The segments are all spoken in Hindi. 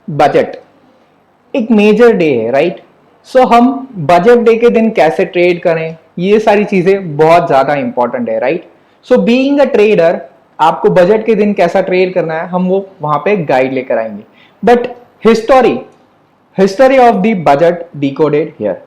बजट एक मेजर डे है, राइट? सो हम बजट डे के दिन कैसे ट्रेड करें, ये सारी चीजें बहुत ज्यादा इंपॉर्टेंट है, right? So being a trader, आपको बजट के दिन कैसा ट्रेड करना है हम वो वहां पे गाइड लेकर आएंगे। But history history of the budget decoded here.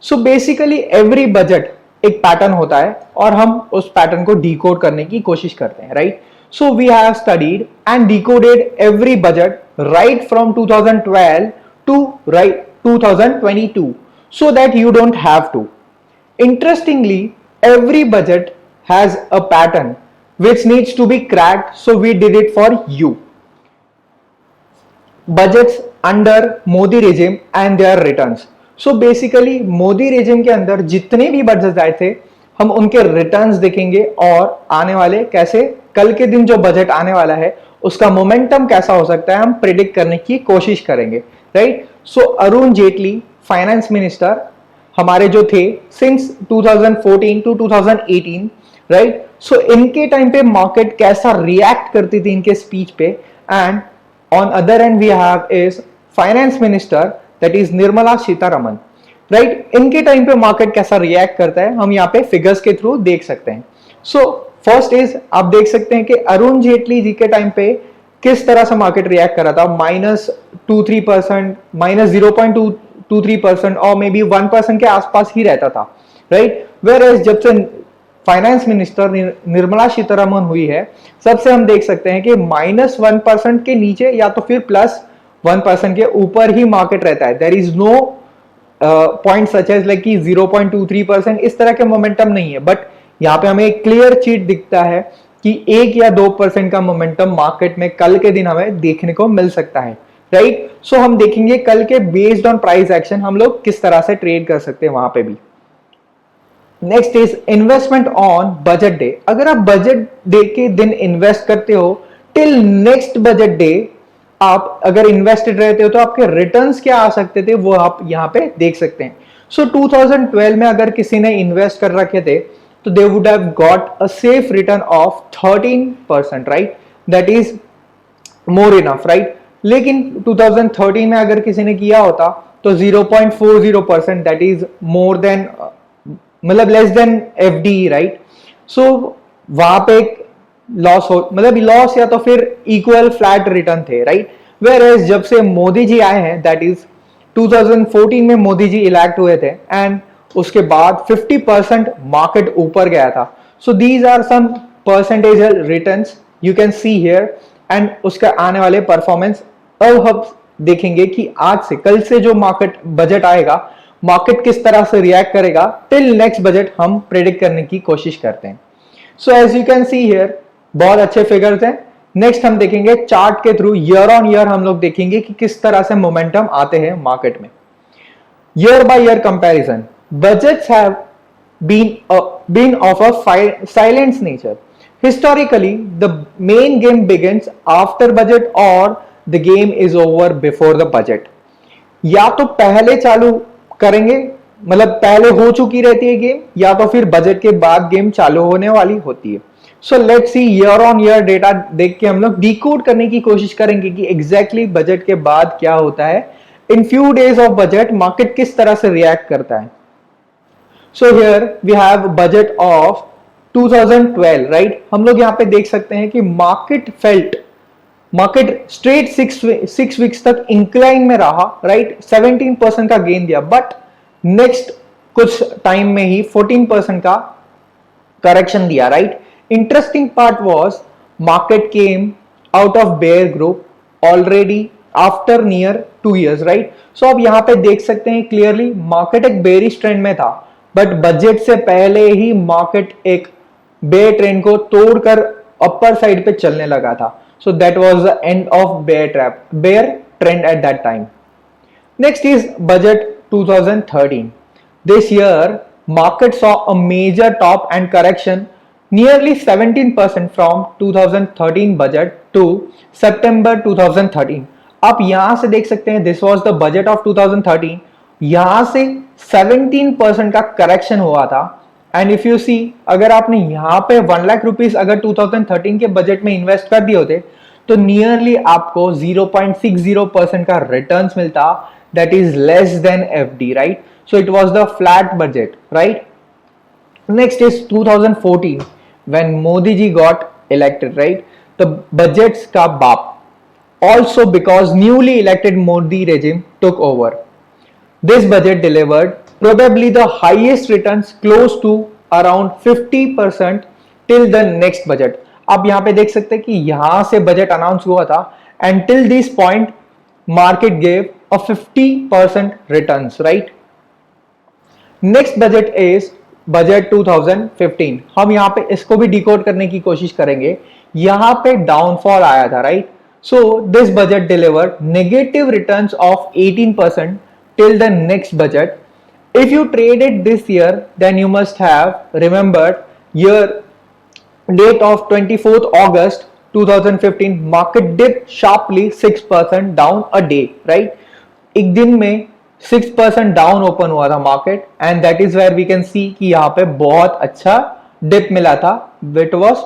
So basically every budget एक पैटर्न होता है और हम उस पैटर्न को डिकोड करने की कोशिश करते हैं, right? So we have studied and decoded every budget right from 2012 to right 2022 so that you don't have to. Interestingly, every budget has a pattern which needs to be cracked, so we did it for you. Budgets under Modi regime and their returns. So basically Modi regime के अंदर जितने भी बजट आए थे हम उनके रिटर्न्स देखेंगे और आने वाले कैसे कल के दिन जो बजट आने वाला है उसका मोमेंटम कैसा हो सकता है हम प्रिडिक्ट करने की कोशिश करेंगे, राइट? सो अरुण जेटली फाइनेंस मिनिस्टर हमारे जो थे सिंस 2014 टू 2018, राइट? सो इनके टाइम पे मार्केट कैसा रिएक्ट करती थी इनके स्पीच पे, and on other end we have is finance minister that is Nirmala Sitharaman, right? इनके टाइम पे मार्केट कैसा रिएक्ट करता है हम यहाँ पे फिगर्स के थ्रू देख सकते हैं। सो फर्स्ट इज आप देख सकते हैं कि अरुण जेटली जी के टाइम पे किस तरह से मार्केट रिएक्ट कर रहा था, -2-3%, -0.223% और मे बी 1% के आसपास ही रहता था, राइट? वेयर एज जब से फाइनेंस मिनिस्टर निर्मला सीतारमन हुई है सबसे हम देख सकते हैं कि -1% के नीचे या तो फिर +1% के ऊपर ही मार्केट रहता है। There is no point such as like कि 0.23% इस तरह के मोमेंटम नहीं है, बट यहाँ पे हमें एक क्लियर चीट दिखता है कि 1 या 2% का मोमेंटम मार्केट में कल के दिन हमें देखने को मिल सकता है, राइट? सो हम देखेंगे कल के बेस्ड ऑन प्राइस एक्शन हम लोग किस तरह से ट्रेड कर सकते हैं वहां पे भी। Next is investment on budget day. अगर आप बजट डे के दिन इन्वेस्ट करते हो टिल नेक्स्ट बजट डे, आप अगर इन्वेस्टेड रहते हो तो आपके रिटर्न्स क्या आ सकते थे वो आप यहाँ पे देख सकते हैं। सो 2012 में अगर किसी ने इन्वेस्ट कर रखे थे तो they would have got a safe return of 13%, right? That is more enough, right? लेकिन 2013 में अगर किसी ने किया होता तो 0.40%, that is more than मतलब less than FD, right? So वहां पे एक लॉस हो मतलब लॉस या तो फिर इक्वल फ्लैट रिटर्न थे, राइट? वेयर एज जब से मोदी जी आए हैं दैट इज 2014 में मोदी जी इलेक्ट हुए थे एंड उसके बाद 50% मार्केट ऊपर गया था। So these are some percentage returns you can see here and उसके आने वाले परफॉर्मेंस। अब हम देखेंगे कि आज से कल से जो मार्केट बजट आएगा मार्केट किस तरह से रिएक्ट करेगा टिल नेक्स्ट बजट हम प्रेडिक्ट करने की कोशिश करते हैं। So as you can see here बहुत अच्छे फिगर्स हैं। नेक्स्ट हम देखेंगे चार्ट के थ्रू ईयर ऑन ईयर हम लोग देखेंगे कि किस तरह से मोमेंटम आते हैं मार्केट में। Year by year comparison, budgets have been of a silent nature. Historically, the main game begins after budget or the game is over before the budget. या तो पहले चालू करेंगे मतलब पहले हो चुकी रहती है गेम या तो फिर बजट के बाद गेम चालू होने वाली होती है। So let's see year on year data देख के हम लोग डिकोड करने की कोशिश करेंगे कि एग्जैक्टली बजट के बाद क्या होता है, in few days of budget market किस तरह से रिएक्ट करता है। So here we have budget of 2012, right? हम लोग यहाँ पे देख सकते हैं कि मार्केट स्ट्रेट 6 वीक्स तक इंक्लाइन में रहा, राइट? 17% का गेन दिया, बट नेक्स्ट कुछ टाइम में ही 14% का करेक्शन दिया, right? Interesting part was market came out of bear group already after near 2 years, right? So आप यहाँ पे देख सकते हैं क्लियरली मार्केट एक बेरिश ट्रेंड में था, बट बजट से पहले ही मार्केट एक बेयर ट्रेंड को तोड़कर अपर साइड पे चलने लगा था। So that was the end of bear trend at that time. Next is budget 2013. This year market saw a major top and correction nearly 17% from 2013 budget to September 2013. आप यहां से देख सकते हैं this was the budget of 2013, यहां से 17% का करेक्शन हुआ था। एंड इफ यू सी अगर आपने यहां पे 1 लाख रुपीस अगर 2013 के बजट में इन्वेस्ट कर दिए होते तो नियरली आपको 0.60% का रिटर्न्स मिलता, that is less than FD, right? So it was the flat budget, right? Next is 2014 when Modi ji got elected, right? The budgets ka baap. Also because newly elected Modi regime took over. This budget delivered probably the highest returns, close to around 50% till the next budget. आप यहाँ पे देख सकते हैं कि यहाँ से बजट अनाउंस हुआ था and till this point market gave a 50% returns, right? Next budget is budget 2015. हम यहाँ पे इसको भी डिकोड करने की कोशिश करेंगे. यहाँ पे डाउनफॉल आया था, right? So this budget delivered negative returns of 18% till the next budget. If you traded this year, then you must have remembered year date of 24th August 2015 market dipped sharply 6% down a day, right? एक दिन में 6% डाउन ओपन हुआ था market and that is where we can see कि यहाँ पे बहुत अच्छा डिप मिला था which was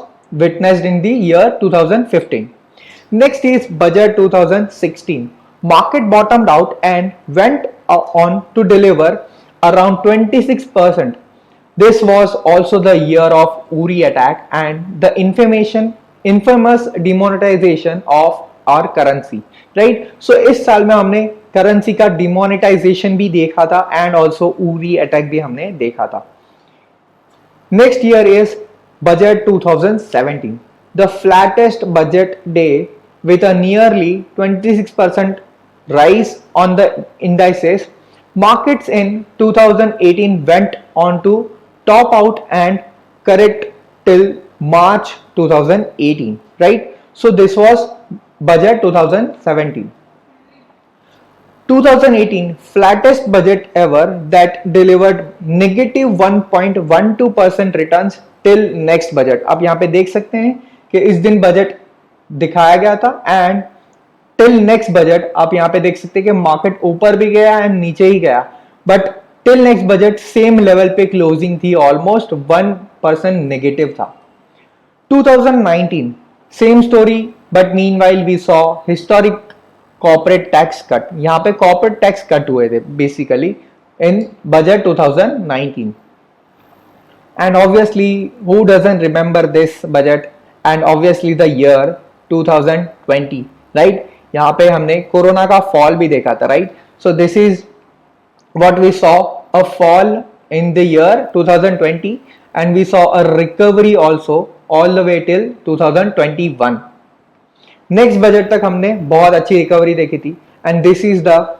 witnessed in the year 2015. Next is budget 2016. Market bottomed out and went on to deliver around 26%. This was also the year of Uri attack and the infamous demonetization of our currency, right? So इस साल में हमने करेंसी का डिमोनेटाइजेशन भी देखा था एंड ऑल्सो उरी अटैक भी हमने देखा था. Next year is budget 2017. The flattest budget day with a nearly 26% rise on the indices. Markets in 2018 went on to top out and correct till March 2018, right? So this was budget 2017. 2018 flattest budget ever that delivered negative 1.12% returns till next budget. आप यहाँ पे देख सकते हैं कि इस दिन बजट दिखाया गया था एंड टिल नेक्स्ट बजट आप यहाँ पे देख सकते हैं कि मार्केट ऊपर भी गया एंड नीचे ही गया, but till next budget same level पे क्लोजिंग थी, ऑलमोस्ट 1% नेगेटिव था. 2019 same story but meanwhile we saw historic corporate tax cut. यहाँ पे कॉर्पोरेट टैक्स कट हुए थे basically in budget 2019 and obviously who doesn't remember this budget and obviously the year 2020, right? यहाँ पे हमने कोरोना का फॉल भी देखा था, right? So this is what we saw, a fall in the year 2020 and we saw a recovery also all the way till 2021. Next budget तक हमने बहुत अच्छी रिकवरी देखी थी and this is the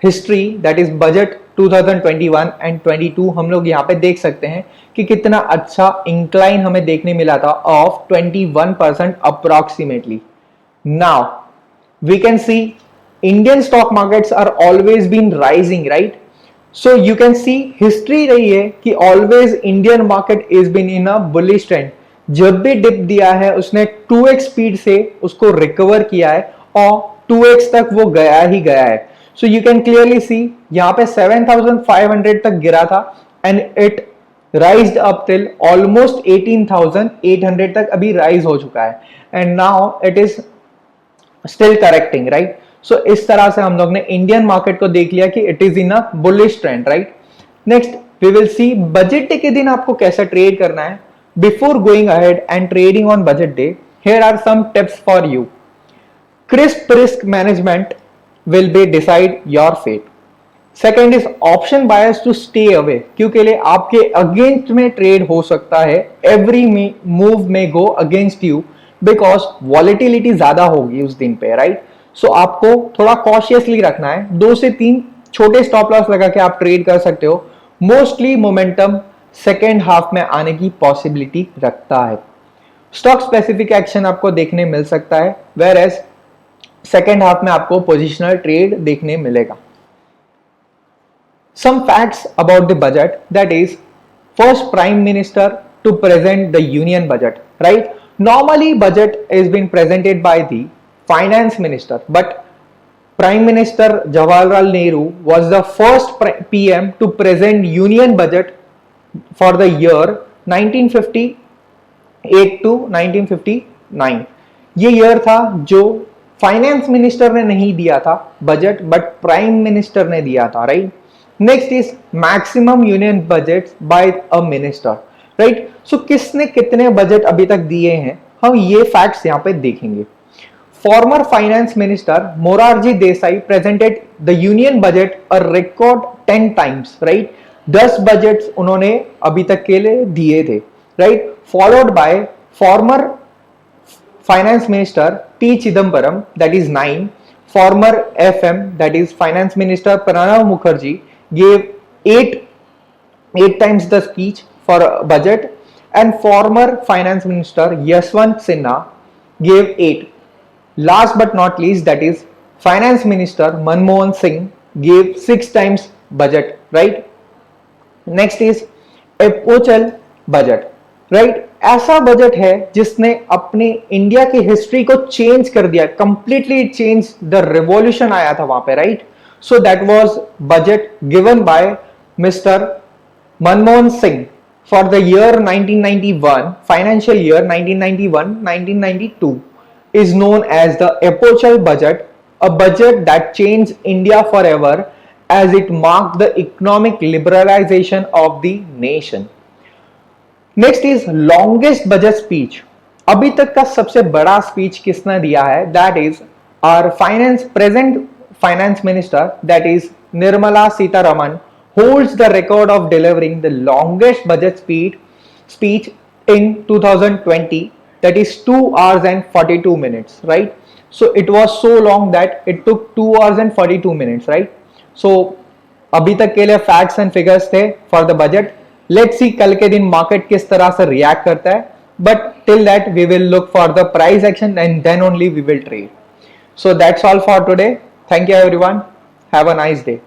history, that is budget 2021 and 22. हम लोग यहाँ पे देख सकते हैं कि कितना अच्छा इंक्लाइन हमें देखने मिला था of 21% approximately. Now we can see Indian stock markets are always been rising, right? So you can see history रही है कि always Indian market is been in a bullish trend. जब भी डिप दिया है उसने 2x स्पीड से उसको रिकवर किया है और 2x तक वो गया ही गया है. So you can clearly see यहाँ पे 7,500 तक गिरा था and it raised up till almost 18,800 तक अभी राइज हो चुका है and now it is still correcting, right? So इस तरह से हम लोग ने इंडियन मार्केट को देख लिया कि it is in a bullish trend, right? Next we will see budget day के दिन आपको कैसा ट्रेड करना है. Before going ahead and trading on budget day, here are some tips for you. Crisp risk management will be decide your fate. Second is option bias to stay away. क्योंकि लिए आपके अगेंस्ट में ट्रेड हो सकता है. Every move may go against you because volatility ज्यादा होगी उस दिन पे, राइट? सो आपको थोड़ा कॉशियसली रखना है. 2 से 3 छोटे स्टॉप लॉस लगा के आप ट्रेड कर सकते हो. मोस्टली मोमेंटम सेकेंड हाफ में आने की पॉसिबिलिटी रखता है. स्टॉक स्पेसिफिक एक्शन आपको देखने मिल सकता है, वेयर एज सेकेंड हाफ में आपको पोजिशनल ट्रेड देखने मिलेगा. Some facts about the budget, that is first prime minister to present the union budget, right? Normally budget is been presented by the finance minister, but Prime Minister Jawaharlal Nehru was the first PM to present union budget for the year 1958 to 1959. ये ईयर था जो फाइनेंस मिनिस्टर ने नहीं दिया था बजट, बट प्राइम मिनिस्टर ने दिया था, right. Next is maximum union budget by a minister, right. So किसने कितने बजट अभी तक दिए हैं, हम ये फैक्ट्स यहां पे देखेंगे। Former finance minister Morarji Desai presented the union budget a record 10 times, right. 10 budgets उन्होंने अभी तक के लिए दिए थे, right. Followed by farmer Finance Minister P. Chidambaram, that is 9. Former FM, that is Finance Minister Pranav Mukherjee, gave 8 times the speech for budget, and former Finance Minister Yashwant Sinha gave 8. Last but not least, that is Finance Minister Manmohan Singh gave 6 times budget, right? Next is epochal budget, right. ऐसा बजट है जिसने अपने इंडिया की हिस्ट्री को चेंज कर दिया, कंप्लीटली चेंज, द रिवॉल्यूशन आया था वहां पे, right. So that was budget given by mister Manmohan Singh for the year 1991, financial year 1991-1992 is known as the Epochal Budget, a budget that changed India forever as it marked the economic liberalization of the nation. Next is longest budget speech. अभी तक का सबसे बड़ा स्पीच किसने दिया है? That is our present finance minister, that is Nirmala Sitharaman, holds the record of delivering the longest budget speech in 2020, that is 2 hours and 42 minutes, right? So it was so long that it took 2 hours and 42 minutes, right? So अभी तक के लिए फैक्ट्स एंड फिगर्स थे for the budget. Let's see कल के दिन मार्केट किस तरह से रिएक्ट करता है, but till that we will look for the price action and then only we will trade. So that's all for today. Thank you everyone. Have a nice day.